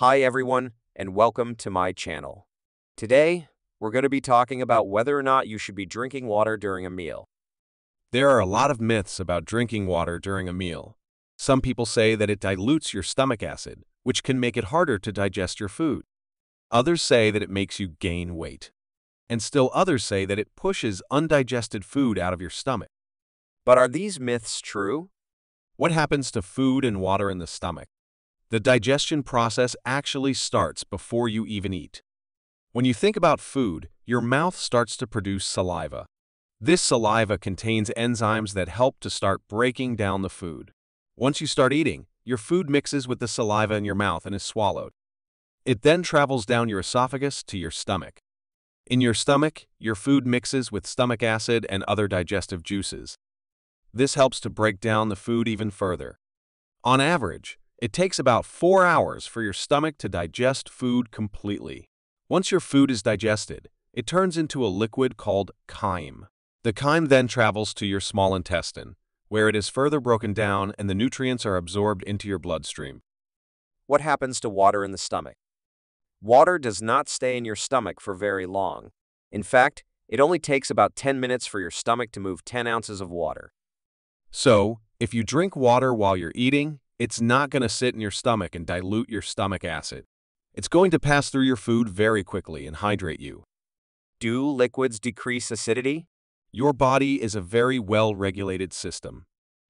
Hi everyone, and welcome to my channel. Today, we're going to be talking about whether or not you should be drinking water during a meal. There are a lot of myths about drinking water during a meal. Some people say that it dilutes your stomach acid, which can make it harder to digest your food. Others say that it makes you gain weight. And still others say that it pushes undigested food out of your stomach. But are these myths true? What happens to food and water in the stomach? The digestion process actually starts before you even eat. When you think about food, your mouth starts to produce saliva. This saliva contains enzymes that help to start breaking down the food. Once you start eating, your food mixes with the saliva in your mouth and is swallowed. It then travels down your esophagus to your stomach. In your stomach, your food mixes with stomach acid and other digestive juices. This helps to break down the food even further. On average, it takes about 4 hours for your stomach to digest food completely. Once your food is digested, it turns into a liquid called chyme. The chyme then travels to your small intestine, where it is further broken down and the nutrients are absorbed into your bloodstream. What happens to water in the stomach? Water does not stay in your stomach for very long. In fact, it only takes about 10 minutes for your stomach to move 10 ounces of water. So, if you drink water while you're eating, it's not going to sit in your stomach and dilute your stomach acid. It's going to pass through your food very quickly and hydrate you. Do liquids decrease acidity? Your body is a very well-regulated system.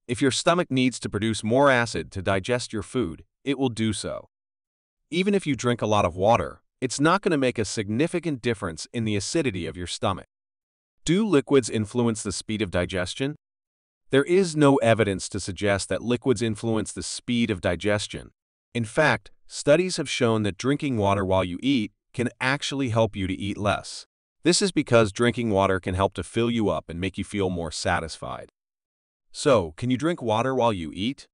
If your stomach needs to produce more acid to digest your food, it will do so. Even if you drink a lot of water, it's not going to make a significant difference in the acidity of your stomach. Do liquids influence the speed of digestion? There is no evidence to suggest that liquids influence the speed of digestion. In fact, studies have shown that drinking water while you eat can actually help you to eat less. This is because drinking water can help to fill you up and make you feel more satisfied. So, can you drink water while you eat?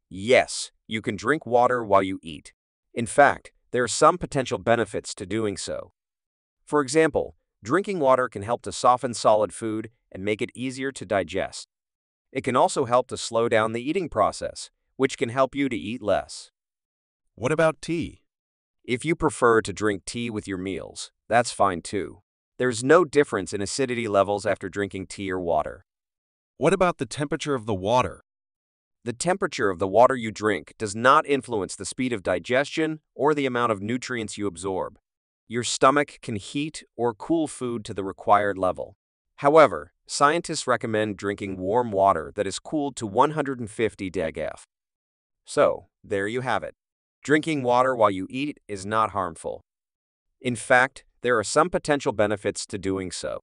Yes, you can drink water while you eat. In fact, there are some potential benefits to doing so. For example, drinking water can help to soften solid food and make it easier to digest. It can also help to slow down the eating process, which can help you to eat less. What about tea? If you prefer to drink tea with your meals, that's fine too. There's no difference in acidity levels after drinking tea or water. What about the temperature of the water? The temperature of the water you drink does not influence the speed of digestion or the amount of nutrients you absorb. Your stomach can heat or cool food to the required level. However, scientists recommend drinking warm water that is cooled to 150 degF. So, there you have it. Drinking water while you eat is not harmful. In fact, there are some potential benefits to doing so.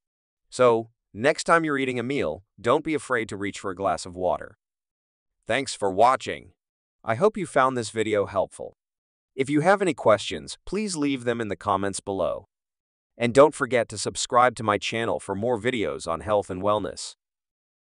So, next time you're eating a meal, don't be afraid to reach for a glass of water. Thanks for watching. I hope you found this video helpful. If you have any questions, please leave them in the comments below. And don't forget to subscribe to my channel for more videos on health and wellness.